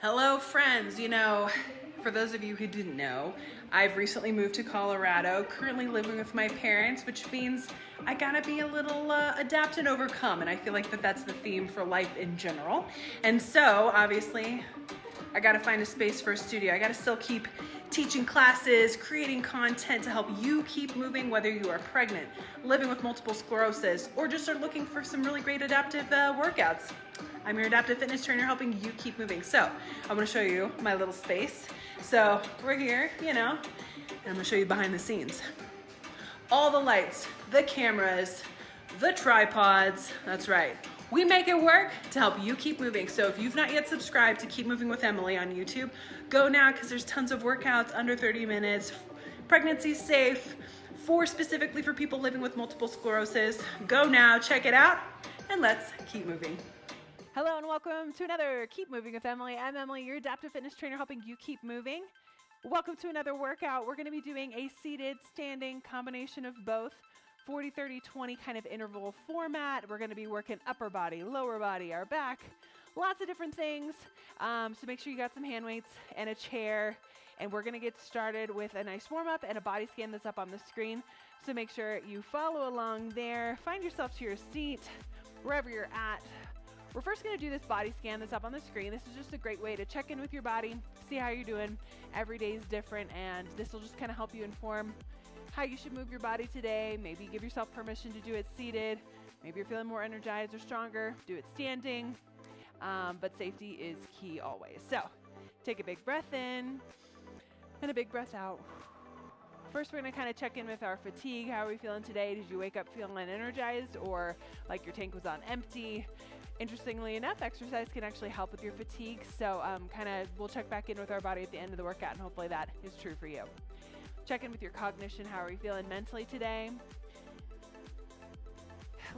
Hello friends, for those of you who didn't know, I've recently moved to Colorado, currently living with my parents, which means I gotta be a little adapt and overcome, and I feel like that's the theme for life in general. And so, obviously, I gotta find a space for a studio. I gotta still keep teaching classes, creating content to help you keep moving, whether you are pregnant, living with multiple sclerosis, or just are looking for some really great adaptive workouts. I'm your adaptive fitness trainer helping you keep moving. So I'm gonna show you my little space. So we're here, and I'm gonna show you behind the scenes. All the lights, the cameras, the tripods, that's right. We make it work to help you keep moving. So if you've not yet subscribed to Keep Moving with Emily on YouTube, go now because there's tons of workouts under 30 minutes, pregnancy safe, specifically for people living with multiple sclerosis. Go now, check it out, and let's keep moving. Hello and welcome to another Keep Moving with Emily. I'm Emily, your adaptive fitness trainer helping you keep moving. Welcome to another workout. We're going to be doing a seated, standing combination of both. 40, 30, 20 kind of interval format. We're going to be working upper body, lower body, our back, lots of different things. So make sure you got some hand weights and a chair. And we're going to get started with a nice warm up and a body scan that's up on the screen. So make sure you follow along there. Find yourself to your seat, wherever you're at. We're first going to do this body scan that's up on the screen. This is just a great way to check in with your body, see how you're doing. Every day is different, and this will just kind of help you inform how you should move your body today. Maybe give yourself permission to do it seated. Maybe you're feeling more energized or stronger. Do it standing. But safety is key always. So take a big breath in and a big breath out. First, we're going to kind of check in with our fatigue. How are we feeling today? Did you wake up feeling energized or like your tank was on empty? Interestingly enough, exercise can actually help with your fatigue. So we'll check back in with our body at the end of the workout, and hopefully that is true for you. Check in with your cognition. How are we feeling mentally today?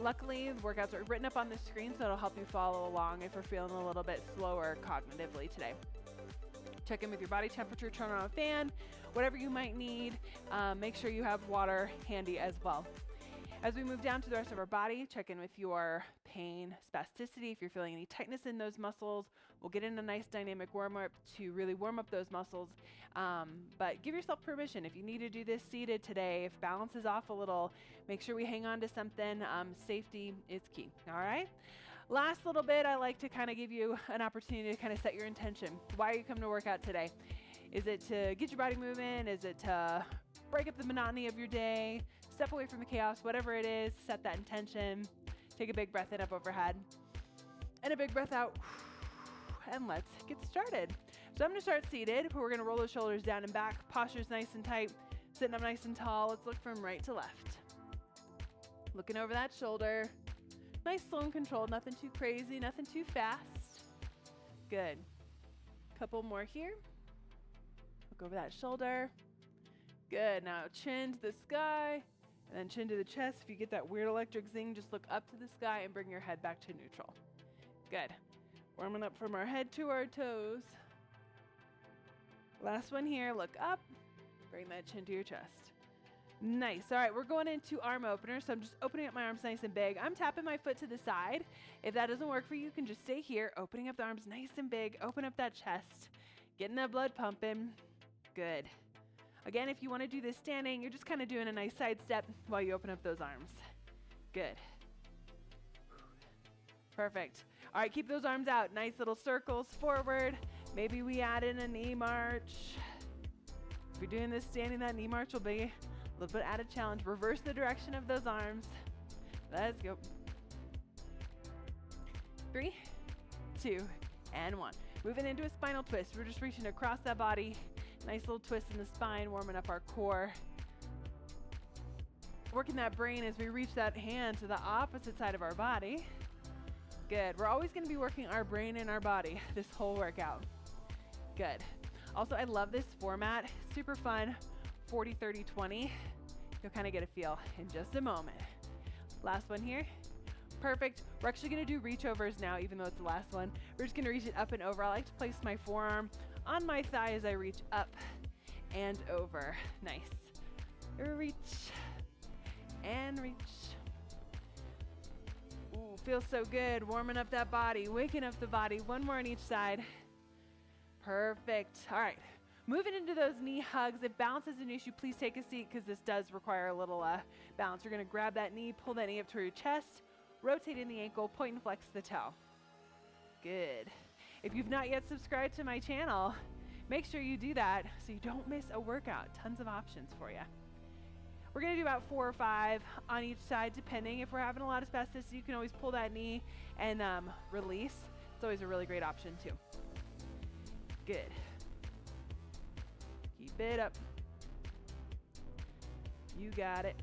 Luckily, the workouts are written up on the screen, so it'll help you follow along if we're feeling a little bit slower cognitively today. Check in with your body temperature, turn on a fan, whatever you might need. Make sure you have water handy as well. As we move down to the rest of our body, check in with your pain, spasticity. If you're feeling any tightness in those muscles, we'll get in a nice dynamic warm-up to really warm up those muscles. But give yourself permission. If you need to do this seated today, if balance is off a little, make sure we hang on to something. Safety is key, all right? Last little bit, I like to kind of give you an opportunity to kind of set your intention. Why are you coming to work out today? Is it to get your body moving? Is it to break up the monotony of your day? Step away from the chaos, whatever it is, set that intention. Take a big breath in up overhead and a big breath out. And let's get started. So I'm gonna start seated. We're gonna roll those shoulders down and back. Posture's nice and tight, sitting up nice and tall. Let's look from right to left. Looking over that shoulder. Nice, slow and controlled, nothing too crazy, nothing too fast. Good. Couple more here. Look over that shoulder. Good, now chin to the sky, and then chin to the chest. If you get that weird electric zing, just look up to the sky and bring your head back to neutral. Good. Warming up from our head to our toes. Last one here, look up, bring that chin to your chest. Nice. All right, we're going into arm openers. So I'm just opening up my arms nice and big. I'm tapping my foot to the side. If that doesn't work for you, you can just stay here, opening up the arms nice and big, open up that chest, getting that blood pumping. Good. Again, if you want to do this standing, you're just kind of doing a nice side step while you open up those arms. Good. Perfect. All right, keep those arms out. Nice little circles forward. Maybe we add in a knee march. If you're doing this standing, that knee march will be a little bit added challenge. Reverse the direction of those arms. Let's go. 3, 2, and 1. Moving into a spinal twist. We're just reaching across that body. Nice little twist in the spine, warming up our core. Working that brain as we reach that hand to the opposite side of our body. Good. We're always going to be working our brain and our body this whole workout. Good. Also, I love this format. Super fun. 40, 30, 20. You'll kind of get a feel in just a moment. Last one here. Perfect. We're actually going to do reach overs now, even though it's the last one. We're just going to reach it up and over. I like to place my forearm on my thigh as I reach up and over. Nice. Reach and reach. Ooh, feels so good. Warming up that body, waking up the body. One more on each side. Perfect. All right. Moving into those knee hugs. If balance is an issue, please take a seat because this does require a little balance. You're going to grab that knee, pull that knee up to your chest, rotate in the ankle, point and flex the toe. Good. If you've not yet subscribed to my channel, make sure you do that so you don't miss a workout. Tons of options for you. We're going to do about 4 or 5 on each side, depending. If we're having a lot of spasticity, you can always pull that knee and release. It's always a really great option too. Good. Keep it up. You got it.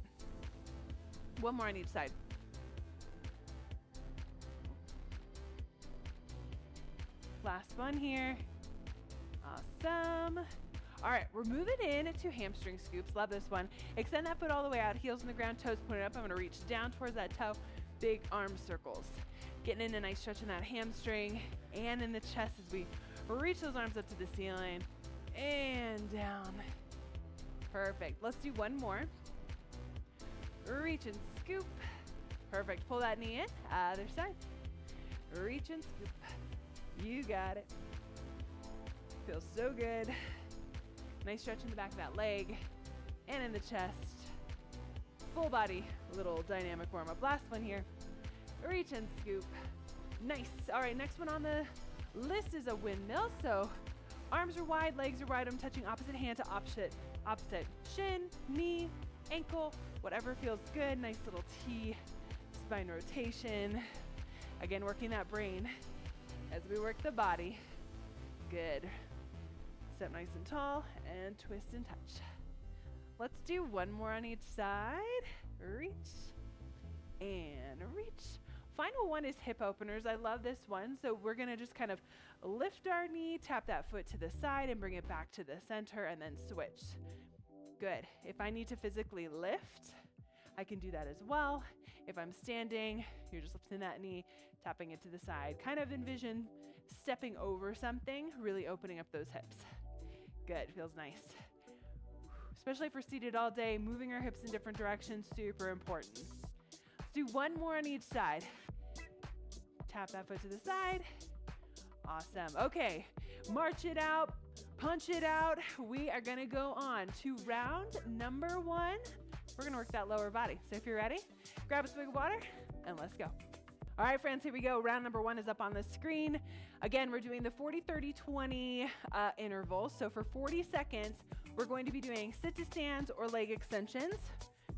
One more on each side. Last one here. Awesome. All right, we're moving in to hamstring scoops. Love this one. Extend that foot all the way out, heels on the ground, toes pointed up. I'm gonna reach down towards that toe, big arm circles. Getting in a nice stretch in that hamstring and in the chest as we reach those arms up to the ceiling and down. Perfect. Let's do one more. Reach and scoop. Perfect. Pull that knee in, other side. Reach and scoop. You got it. Feels so good. Nice stretch in the back of that leg and in the chest. Full body, little dynamic warm up. Last one here. Reach and scoop. Nice. All right, next one on the list is a windmill. So arms are wide, legs are wide. I'm touching opposite hand to opposite shin, knee, ankle, whatever feels good. Nice little T, spine rotation. Again, working that brain as we work the body. Good. Step nice and tall and twist and touch. Let's do one more on each side. Reach and reach. Final one is hip openers. I love this one. So we're gonna just kind of lift our knee, tap that foot to the side and bring it back to the center and then switch. Good. If I need to physically lift, I can do that as well. If I'm standing, you're just lifting that knee, tapping it to the side. Kind of envision stepping over something, really opening up those hips. Good, feels nice. Especially if we're seated all day, moving our hips in different directions, super important. Let's do one more on each side. Tap that foot to the side. Awesome. Okay, march it out, punch it out. We are gonna go on to round number 1. We're gonna work that lower body. So if you're ready, grab a swig of water and let's go. All right, friends, here we go. Round number 1 is up on the screen. Again, we're doing the 40, 30, 20 intervals. So for 40 seconds, we're going to be doing sit to stands or leg extensions.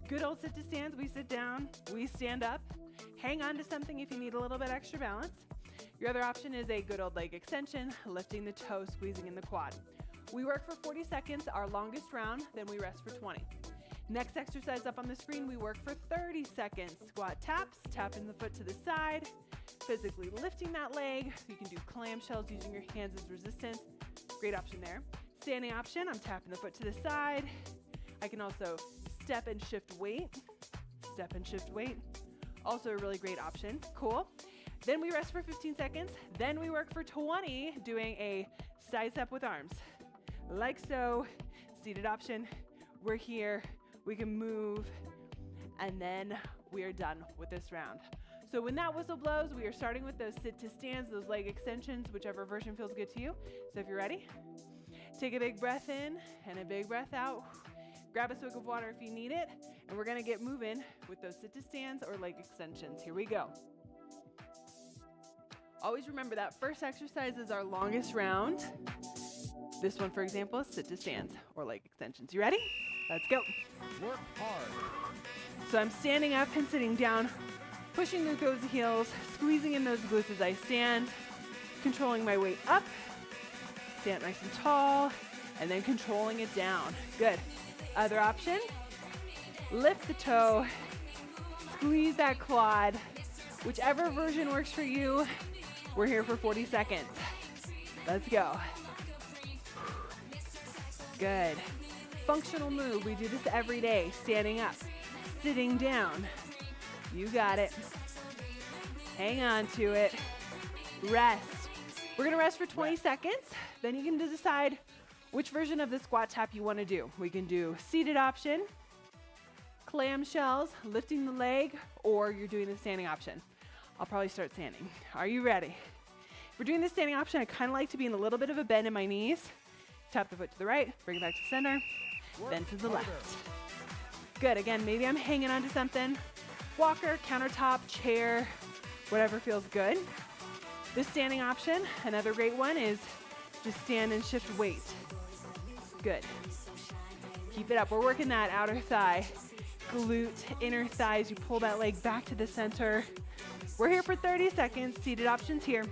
Good old sit to stands, we sit down, we stand up. Hang on to something if you need a little bit extra balance. Your other option is a good old leg extension, lifting the toe, squeezing in the quad. We work for 40 seconds, our longest round, then we rest for 20. Next exercise up on the screen, we work for 30 seconds. Squat taps, tapping the foot to the side, physically lifting that leg. You can do clamshells using your hands as resistance. Great option there. Standing option, I'm tapping the foot to the side. I can also step and shift weight. Step and shift weight. Also a really great option. Cool. Then we rest for 15 seconds. Then we work for 20, doing a side step with arms. Like so, seated option. We're here. We can move, and then we are done with this round. So when that whistle blows, we are starting with those sit to stands, those leg extensions, whichever version feels good to you. So if you're ready, take a big breath in and a big breath out. Grab a swig of water if you need it, and we're gonna get moving with those sit to stands or leg extensions. Here we go. Always remember that first exercise is our longest round. This one, for example, is sit to stands or leg extensions. You ready? Let's go. Work hard. So I'm standing up and sitting down, pushing through those heels, squeezing in those glutes as I stand, controlling my weight up, stand nice and tall, and then controlling it down. Good. Other option, lift the toe, squeeze that quad. Whichever version works for you, we're here for 40 seconds. Let's go. Good. Functional move. We do this every day. Standing up, sitting down. You got it. Hang on to it. Rest. We're gonna rest for 20 seconds. Then you can decide which version of the squat tap you wanna do. We can do seated option, clamshells, lifting the leg, or you're doing the standing option. I'll probably start standing. Are you ready? We're doing the standing option. I kind of like to be in a little bit of a bend in my knees. Tap the foot to the right, bring it back to center, then to the left. Good, again, maybe I'm hanging onto something. Walker, countertop, chair, whatever feels good. This standing option, another great one, is just stand and shift weight. Good. Keep it up. We're working that outer thigh, glute, inner thighs. You pull that leg back to the center. We're here for 30 seconds. Seated options here.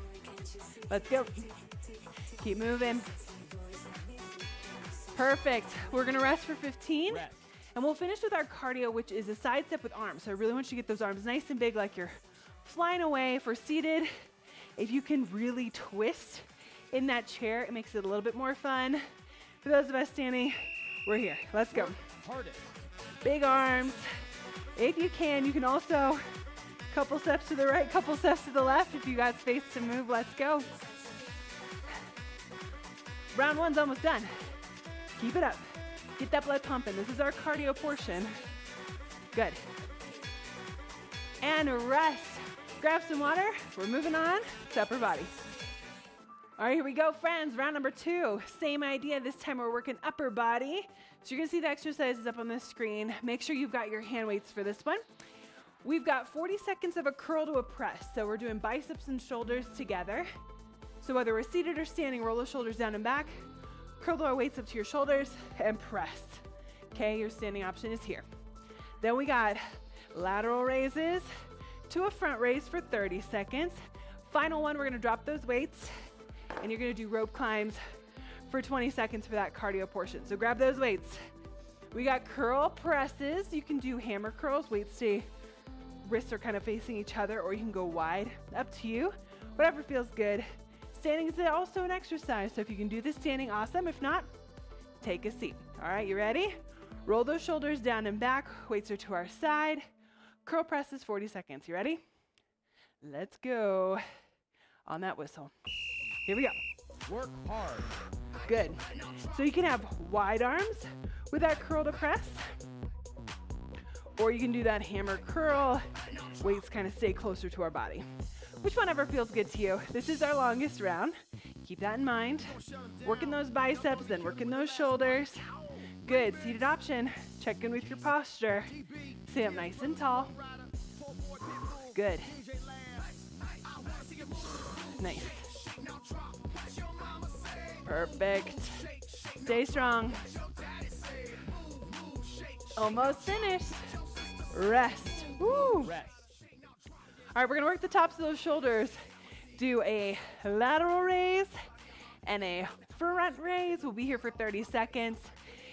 Let's go. Keep moving. Perfect. We're going to rest for 15. Rest. And we'll finish with our cardio, which is a side step with arms. So I really want you to get those arms nice and big like you're flying away. For seated, if you can really twist in that chair, it makes it a little bit more fun. For those of us standing, we're here. Let's go. Hardest. Big arms. If you can also couple steps to the right, couple steps to the left. If you got space to move, let's go. Round one's almost done. Keep it up. Get that blood pumping. This is our cardio portion. Good. And rest. Grab some water. We're moving on to upper body. All right, here we go, friends. Round number 2. Same idea. This time we're working upper body. So you're going to see the exercises up on the screen. Make sure you've got your hand weights for this one. We've got 40 seconds of a curl to a press. So we're doing biceps and shoulders together. So whether we're seated or standing, roll the shoulders down and back. Curl our weights up to your shoulders and press. Okay, your standing option is here. Then we got lateral raises to a front raise for 30 seconds. Final one, we're gonna drop those weights and you're gonna do rope climbs for 20 seconds for that cardio portion. So grab those weights. We got curl presses. You can do hammer curls, weights stay, wrists are kind of facing each other, or you can go wide, up to you. Whatever feels good. Standing is also an exercise, so if you can do this standing, awesome. If not, take a seat. All right, you ready? Roll those shoulders down and back. Weights are to our side. Curl presses, 40 seconds. You ready? Let's go on that whistle. Here we go. Work hard. Good. So you can have wide arms with that curl to press, or you can do that hammer curl. Weights kind of stay closer to our body. Which one ever feels good to you? This is our longest round. Keep that in mind. Working those biceps, then working those shoulders. Good, seated option. Check in with your posture. Stay up nice and tall. Good. Nice. Perfect. Stay strong. Almost finished. Rest. Woo. Rest. All right, we're gonna work the tops of those shoulders. Do a lateral raise and a front raise. We'll be here for 30 seconds.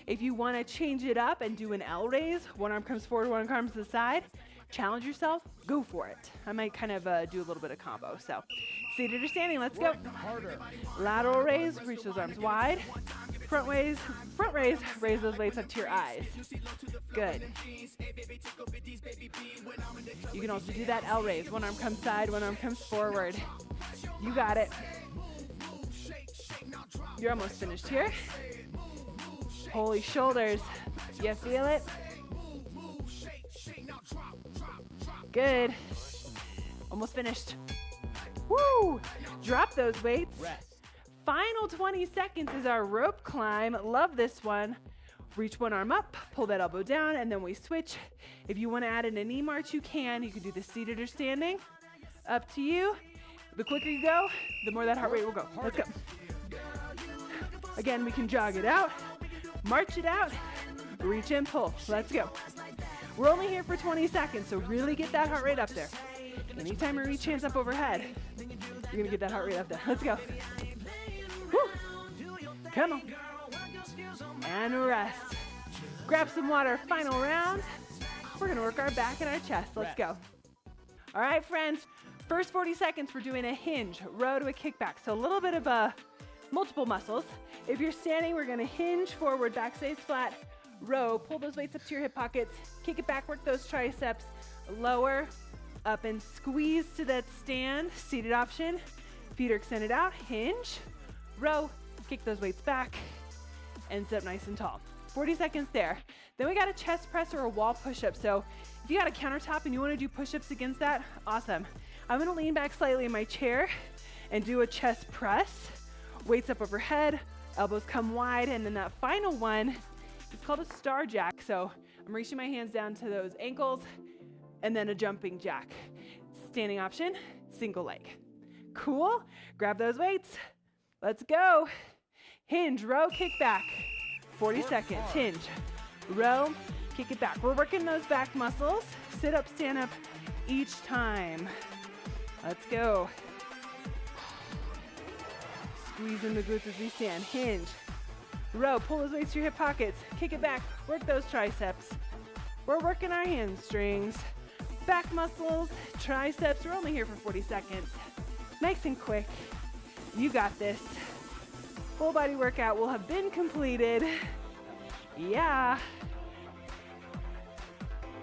If you wanna change it up and do an L raise, one arm comes forward, one arm comes to the side, challenge yourself, go for it. I might kind of do a little bit of combo. So seated or standing, let's go. Harder. Lateral raise, reach those arms wide. Front raise, raise those weights up to your eyes. Good. You can also do that L raise. One arm comes side, one arm comes forward. You got it. You're almost finished here. Holy shoulders. You feel it? Good. Almost finished. Woo! Drop those weights. Rest. Final 20 seconds is our rope climb. Love this one. Reach one arm up, pull that elbow down, and then we switch. If you want to add in a knee march, you can. You can do the seated or standing. Up to you. The quicker you go, the more that heart rate will go. Let's go. Again, we can jog it out, march it out, reach and pull. Let's go. We're only here for 20 seconds, so really get that heart rate up there. Anytime you reach hands up overhead, you're gonna get that heart rate up there. Let's go. Woo. Come on. And rest. Grab some water, final round. We're gonna work our back and our chest. Let's go. All right, friends. First 40 seconds, we're doing a hinge, row to a kickback. So a little bit of multiple muscles. If you're standing, we're gonna hinge forward, back stays flat, row, pull those weights up to your hip pockets, kick it back, work those triceps, lower, up and squeeze to that stand, seated option. Feet are extended out, hinge, row, kick those weights back, and sit up nice and tall. 40 seconds there. Then we got a chest press or a wall push-up. So if you got a countertop and you wanna do push-ups against that, awesome. I'm gonna lean back slightly in my chair and do a chest press. Weights up overhead, elbows come wide, and then that final one is called a star jack. So I'm reaching my hands down to those ankles and then a jumping jack. Standing option, single leg. Cool, grab those weights. Let's go. Hinge, row, kick back. 40 seconds, hinge, row, kick it back. We're working those back muscles. Sit up, stand up each time. Let's go. Squeeze in the glutes as we stand. Hinge, row, pull those weights to your hip pockets. Kick it back, work those triceps. We're working our hamstrings. Back muscles, triceps. We're only here for 40 seconds. Nice and quick. You got this. Full body workout will have been completed. Yeah.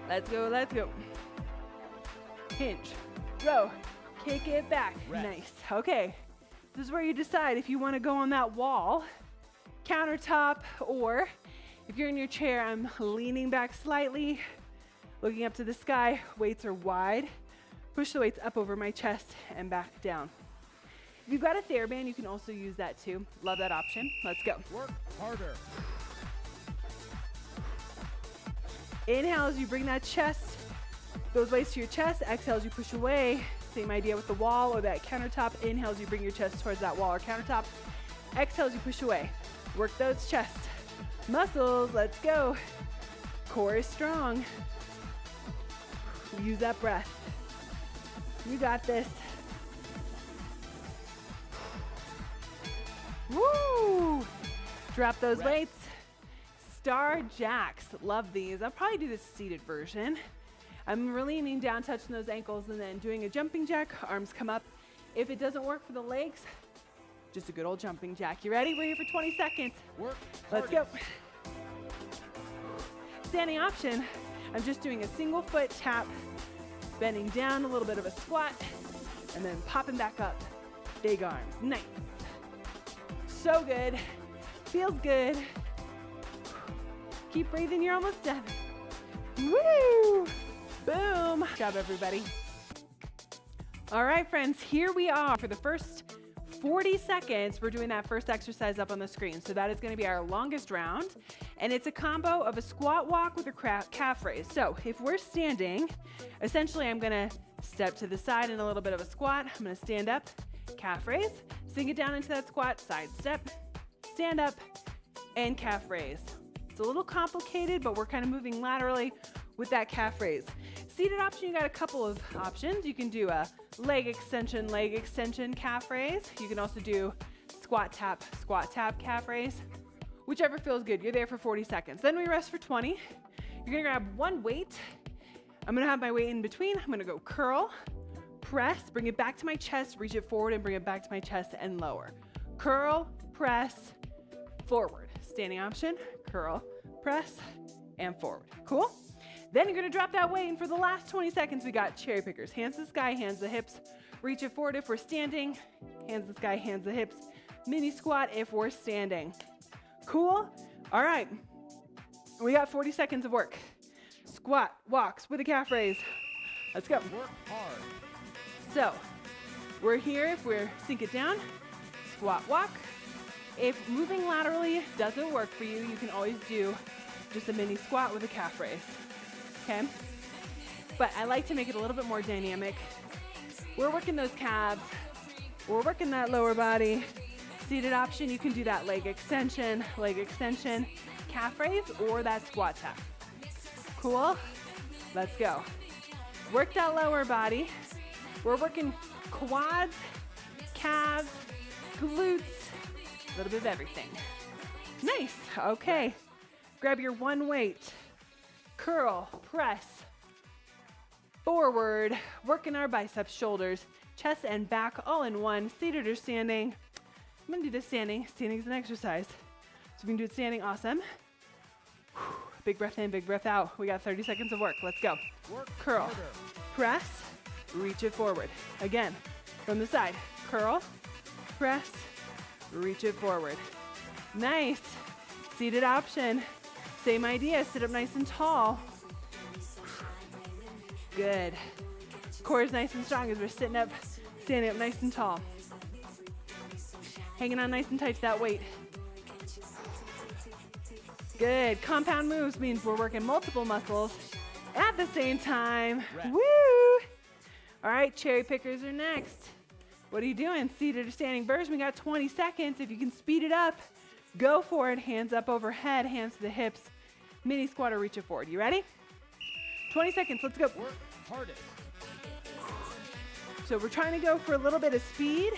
Let's go, let's go. Hinge, row, kick it back. Rest. Nice. Okay. This is where you decide if you want to go on that wall, countertop, or if you're in your chair, I'm leaning back slightly, looking up to the sky. Weights are wide. Push the weights up over my chest and back down. If you've got a TheraBand, you can also use that too. Love that option. Let's go. Work harder. Inhale as you bring that chest, those weights to your chest. Exhale as you push away. Same idea with the wall or that countertop. Inhale as you bring your chest towards that wall or countertop. Exhale as you push away. Work those chest muscles. Let's go. Core is strong. Use that breath. You got this. Woo! Drop those weights. Star jacks. Love these. I'll probably do the seated version. I'm really leaning down, touching those ankles, and then doing a jumping jack. Arms come up. If it doesn't work for the legs, just a good old jumping jack. You ready? We're here for 20 seconds. Work Let's go. Standing option. I'm just doing a single foot tap, bending down, a little bit of a squat, and then popping back up. Big arms. Nice. So good. Feels good. Keep breathing. You're almost done. Woo! Boom. Good job, everybody. All right, friends, here we are. For the first 40 seconds, we're doing that first exercise up on the screen. So that is going to be our longest round. And it's a combo of a squat walk with a calf raise. So if we're standing, essentially I'm going to step to the side in a little bit of a squat. I'm going to stand up, calf raise, sink it down into that squat, side step, stand up, and calf raise. It's a little complicated, but we're kind of moving laterally with that calf raise. Seated option, you got a couple of options. You can do a leg extension, calf raise. You can also do squat tap, calf raise. Whichever feels good. You're there for 40 seconds. Then we rest for 20. You're gonna grab one weight. I'm gonna have my weight in between. I'm gonna go curl, press, bring it back to my chest, reach it forward and bring it back to my chest and lower. Curl, press, forward. Standing option, curl, press, and forward. Cool? Then you're gonna drop that weight, and for the last 20 seconds, we got cherry pickers. Hands to the sky, hands to the hips. Reach it forward if we're standing. Hands to the sky, hands to the hips. Mini squat if we're standing. Cool? All right. We got 40 seconds of work. Squat, walks with a calf raise. Let's go. Work hard. So, we're here if we're sink it down, squat, walk. If moving laterally doesn't work for you, you can always do just a mini squat with a calf raise. Okay? But I like to make it a little bit more dynamic. We're working those calves. We're working that lower body. Seated option, you can do that leg extension, calf raise, or that squat tap. Cool? Let's go. Work that lower body. We're working quads, calves, glutes, a little bit of everything. Nice. Okay. Grab your one weight. Curl, press, forward, working our biceps, shoulders, chest and back all in one, seated or standing. I'm gonna do this standing. Standing is an exercise. So if you can do it standing, awesome. Big breath in, big breath out. We got 30 seconds of work. Let's go. Curl, press, reach it forward. Again, from the side. Curl, press, reach it forward. Nice. Seated option. Same idea. Sit up nice and tall. Good. Core is nice and strong as we're standing up nice and tall. Hanging on nice and tight to that weight. Good. Compound moves means we're working multiple muscles at the same time. Rest. Woo! All right, cherry pickers are next. What are you doing? Seated or standing version. We got 20 seconds. If you can speed it up, go for it. Hands up overhead, hands to the hips. Mini squat or reach it forward. You ready? 20 seconds. Let's go. Work hardest. So we're trying to go for a little bit of speed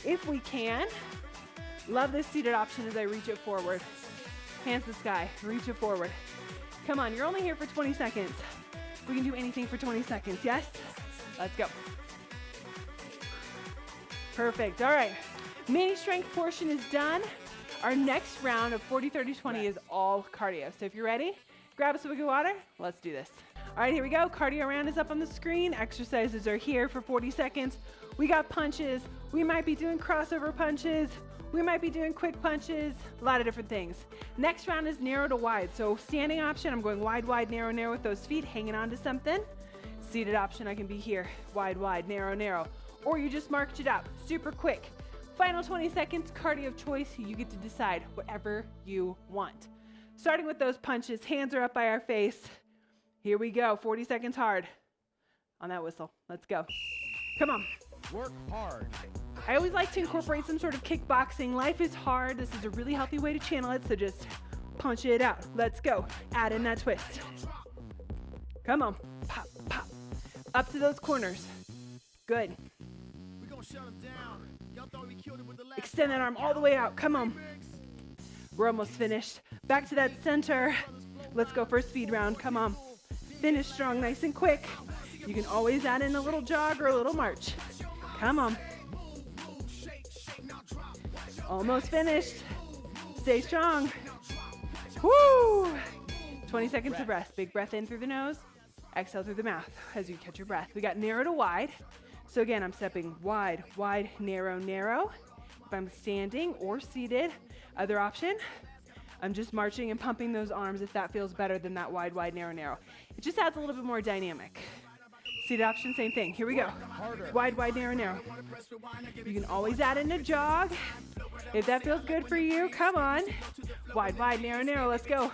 if we can. Love this seated option as I reach it forward. Hands to the sky, reach it forward. Come on, you're only here for 20 seconds. We can do anything for 20 seconds, yes? Let's go. Perfect, all right. Mini strength portion is done. Our next round of 40, 30, 20 is all cardio. So if you're ready, grab a swig of water. Let's do this. All right, here we go. Cardio round is up on the screen. Exercises are here for 40 seconds. We got punches. We might be doing crossover punches. We might be doing quick punches, a lot of different things. Next round is narrow to wide. So standing option, I'm going wide, wide, narrow, narrow with those feet hanging onto something. Seated option, I can be here, wide, wide, narrow, narrow. Or you just marched it up, super quick. Final 20 seconds, cardio of choice. You get to decide whatever you want. Starting with those punches, hands are up by our face. Here we go, 40 seconds hard on that whistle. Let's go. Come on. Work hard. I always like to incorporate some sort of kickboxing. Life is hard. This is a really healthy way to channel it, so just punch it out. Let's go. Add in that twist. Come on. Pop, pop. Up to those corners. Good. Extend that arm all the way out. Come on. We're almost finished. Back to that center. Let's go for a speed round. Come on. Finish strong, nice and quick. You can always add in a little jog or a little march. Come on. Almost finished. Stay strong. Woo! 20 seconds of rest. Big breath in through the nose. Exhale through the mouth as you catch your breath. We got narrow to wide. So again, I'm stepping wide, wide, narrow, narrow. If I'm standing or seated, other option, I'm just marching and pumping those arms if that feels better than that wide, wide, narrow, narrow. It just adds a little bit more dynamic. Seated option, same thing. Here we go. Wide, wide, narrow, narrow. You can always add in a jog. If that feels good for you, come on. Wide, wide, narrow, narrow. Let's go.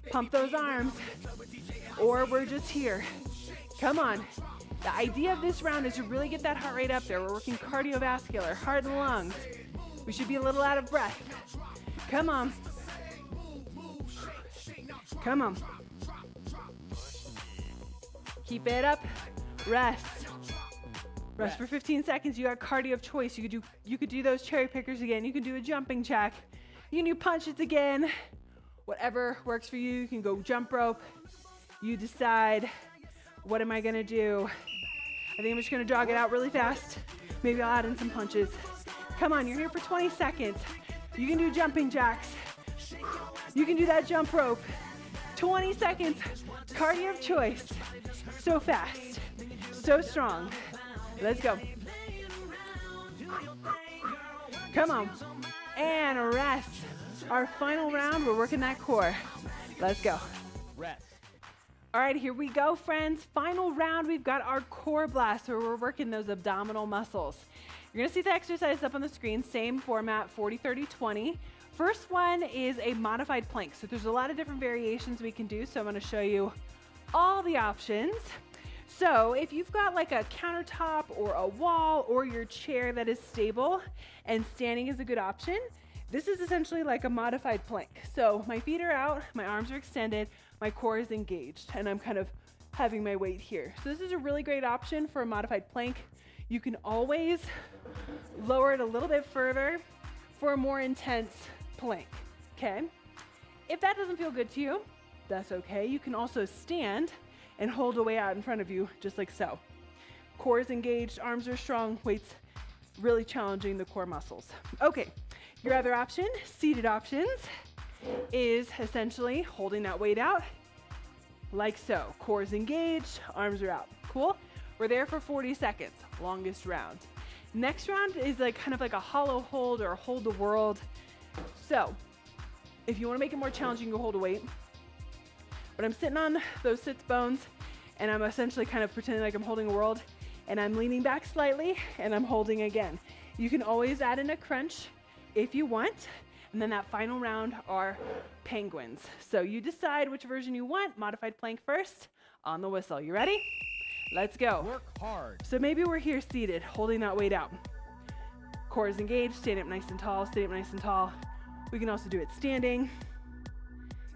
Pump those arms. Or we're just here. Come on. The idea of this round is to really get that heart rate up there. We're working cardiovascular, heart and lungs. We should be a little out of breath. Come on. Come on. Keep it up. Rest. Rest for 15 seconds. You got cardio of choice. You could do those cherry pickers again. You can do a jumping jack. You can do punches again. Whatever works for you. You can go jump rope. You decide, what am I gonna do? I think I'm just gonna jog it out really fast. Maybe I'll add in some punches. Come on, you're here for 20 seconds. You can do jumping jacks. You can do that jump rope. 20 seconds, cardio of choice. So fast, so strong. Let's go. Come on, and rest. Our final round, we're working that core. Let's go. Rest. All right, here we go, friends. Final round, we've got our core blast, where we're working those abdominal muscles. You're gonna see the exercise up on the screen, same format, 40, 30, 20. First one is a modified plank. So there's a lot of different variations we can do, so I'm gonna show you all the options. So if you've got like a countertop or a wall or your chair that is stable and standing is a good option, this is essentially like a modified plank. So my feet are out, my arms are extended, my core is engaged, and I'm kind of having my weight here. So this is a really great option for a modified plank. You can always lower it a little bit further for a more intense plank, okay? If that doesn't feel good to you, that's okay. You can also stand and hold a weight out in front of you, just like so. Core is engaged, arms are strong, weights really challenging the core muscles. Okay, your other option, seated options, is essentially holding that weight out like so. Core is engaged, arms are out. Cool? We're there for 40 seconds, longest round. Next round is like kind of like a hollow hold or hold the world. So if you want to make it more challenging, you can hold a weight. But I'm sitting on those sits bones and I'm essentially kind of pretending like I'm holding a world, and I'm leaning back slightly and I'm holding again. You can always add in a crunch. if you want. And then that final round are penguins. So you decide which version you want. Modified plank first on the whistle. You ready? Let's go. Work hard. So maybe we're here seated, holding that weight out. Core is engaged, stand up nice and tall, stay up nice and tall. We can also do it standing.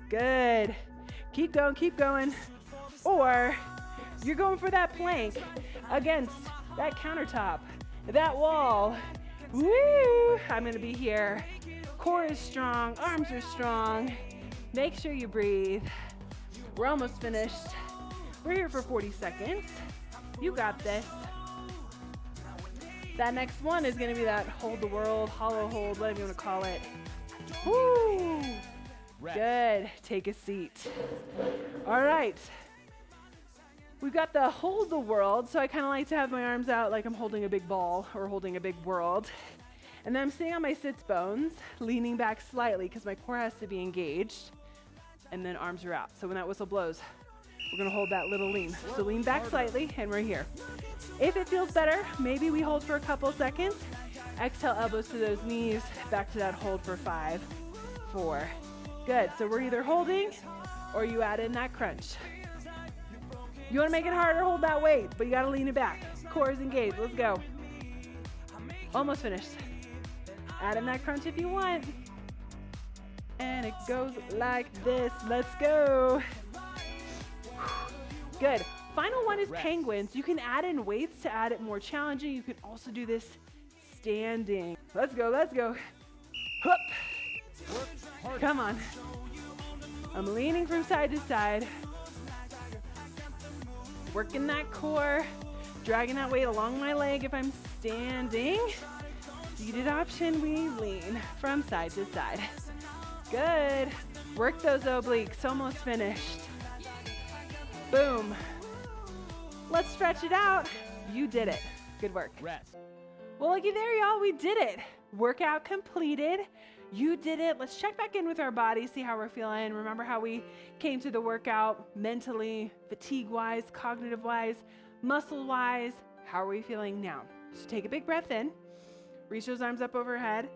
Good. Keep going. Or you're going for that plank against that countertop, that wall. Woo! I'm gonna be here. Core is strong, arms are strong. Make sure you breathe. We're almost finished. We're here for 40 seconds. You got this. That next one is gonna be that hold the world, hollow hold, whatever you wanna call it. Woo! Rest. Good, take a seat. All right. We've got the hold the world, so I kind of like to have my arms out like I'm holding a big ball or holding a big world. And then I'm sitting on my sits bones, leaning back slightly because my core has to be engaged. And then arms are out. So when that whistle blows, we're gonna hold that little lean. So lean back slightly and we're here. If it feels better, maybe we hold for a couple seconds. Exhale, elbows to those knees, back to that hold for 5, 4. Good, so we're either holding or you add in that crunch. You wanna make it harder, hold that weight, but you gotta lean it back. Core is engaged, let's go. Almost finished. Add in that crunch if you want. And it goes like this, let's go. Good, final one is penguins. You can add in weights to add it more challenging. You can also do this standing. Let's go. Hup. Come on. I'm leaning from side to side. Working that core, dragging that weight along my leg if I'm standing. Seated option, we lean from side to side. Good. Work those obliques, almost finished. Boom. Let's stretch it out. You did it. Good work. Rest. Well, looky there, y'all, we did it. Workout completed. You did it. Let's check back in with our body, see how we're feeling. Remember how we came to the workout mentally, fatigue-wise, cognitive-wise, muscle-wise. How are we feeling now? So take a big breath in. Reach those arms up overhead.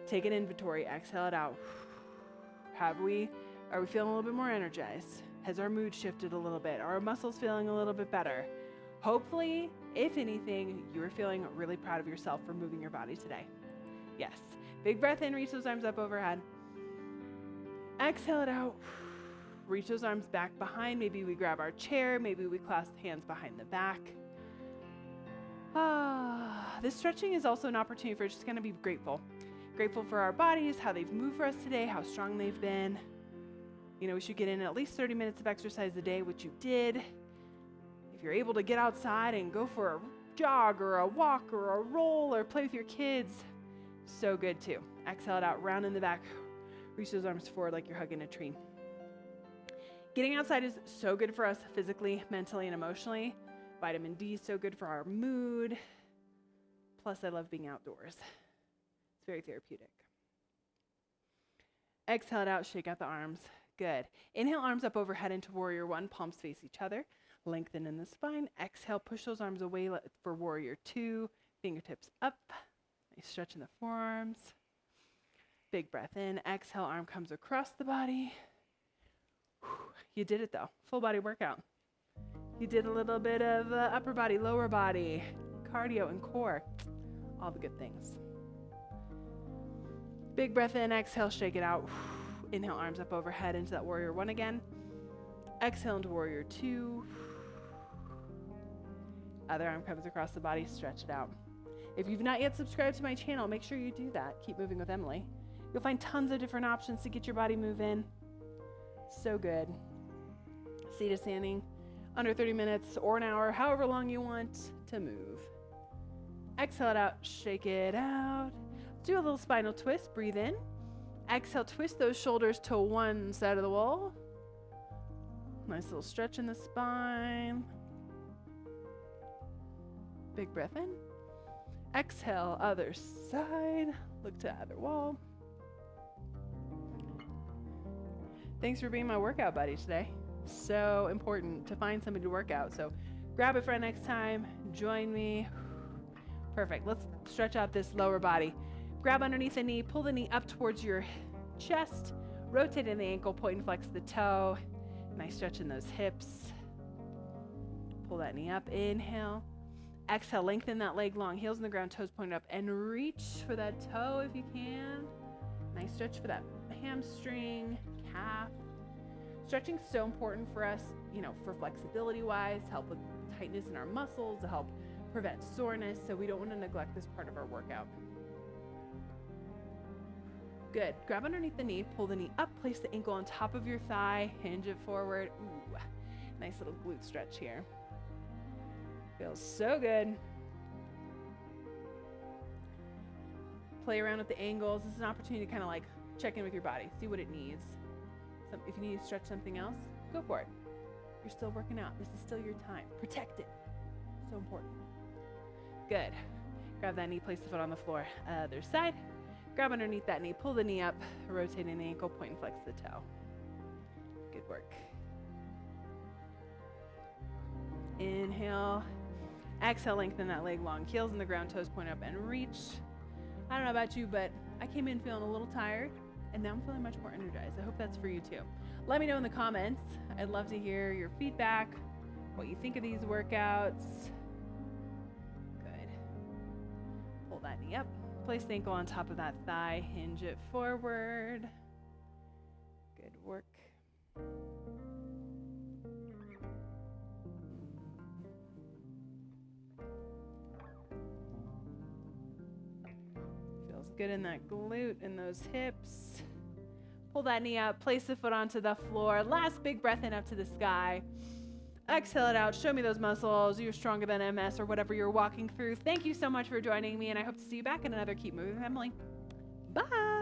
Take an inventory. Exhale it out. Are we feeling a little bit more energized? Has our mood shifted a little bit? Are our muscles feeling a little bit better? Hopefully, if anything, you are feeling really proud of yourself for moving your body today. Yes. Big breath in, reach those arms up overhead. Exhale it out. Reach those arms back behind. Maybe we grab our chair. Maybe we clasp hands behind the back. This stretching is also an opportunity for just going to be grateful. Grateful for our bodies, how they've moved for us today, how strong they've been. You know, we should get in at least 30 minutes of exercise a day, which you did. If you're able to get outside and go for a jog or a walk or a roll or play with your kids, so good too. Exhale it out, round in the back. Reach those arms forward like you're hugging a tree. Getting outside is so good for us physically, mentally, and emotionally. Vitamin D is so good for our mood. Plus, I love being outdoors. It's very therapeutic. Exhale it out, shake out the arms. Good. Inhale, arms up overhead into warrior one, palms face each other. Lengthen in the spine. Exhale, push those arms away for warrior two, fingertips up. Nice stretch in the forearms. Big breath in. Exhale, arm comes across the body. You did it though. Full body workout. You did a little bit of upper body, lower body, cardio, and core. All the good things. Big breath in. Exhale, shake it out. Inhale, arms up overhead into that warrior one again. Exhale into warrior two. Other arm comes across the body, stretch it out. If you've not yet subscribed to my channel, make sure you do that. Keep moving with Emily. You'll find tons of different options to get your body moving. So good. Seated standing, under 30 minutes or an hour, however long you want to move. Exhale it out, shake it out. Do a little spinal twist, breathe in. Exhale, twist those shoulders to one side of the wall. Nice little stretch in the spine. Big breath in. Exhale, other side. Look to other wall. Thanks for being my workout buddy today. So important to find somebody to work out. So grab a friend next time. Join me. Perfect. Let's stretch out this lower body. Grab underneath the knee, pull the knee up towards your chest, rotate in the ankle, point and flex the toe. Nice stretch in those hips. Pull that knee up, inhale. Exhale, lengthen that leg long, heels in the ground, toes pointed up, and reach for that toe if you can. Nice stretch for that hamstring, calf. Stretching is so important for us, for flexibility wise, to help with tightness in our muscles, to help prevent soreness, so we don't want to neglect this part of our workout. Good. Grab underneath the knee, pull the knee up, place the ankle on top of your thigh, hinge it forward. Ooh, nice little glute stretch here. Feels so good. Play around with the angles. This is an opportunity to kind of like check in with your body, see what it needs. So if you need to stretch something else, go for it. You're still working out. This is still your time. Protect it. So important. Good. Grab that knee, place the foot on the floor. Other side. Grab underneath that knee, pull the knee up, rotating the ankle, point and flex the toe. Good work. Inhale. Exhale, lengthen that leg long, heels in the ground, toes point up, and reach. I don't know about you, but I came in feeling a little tired, and now I'm feeling much more energized. I hope that's for you too. Let me know in the comments. I'd love to hear your feedback, what you think of these workouts. Good. Pull that knee up. Place the ankle on top of that thigh. Hinge it forward. Good work. Feels good in that glute and those hips. Pull that knee up. Place the foot onto the floor. Last big breath in up to the sky. Exhale it out. Show me those muscles. You're stronger than MS or whatever you're walking through. Thank you so much for joining me, and I hope to see you back in another Keep Moving with Emily. Bye.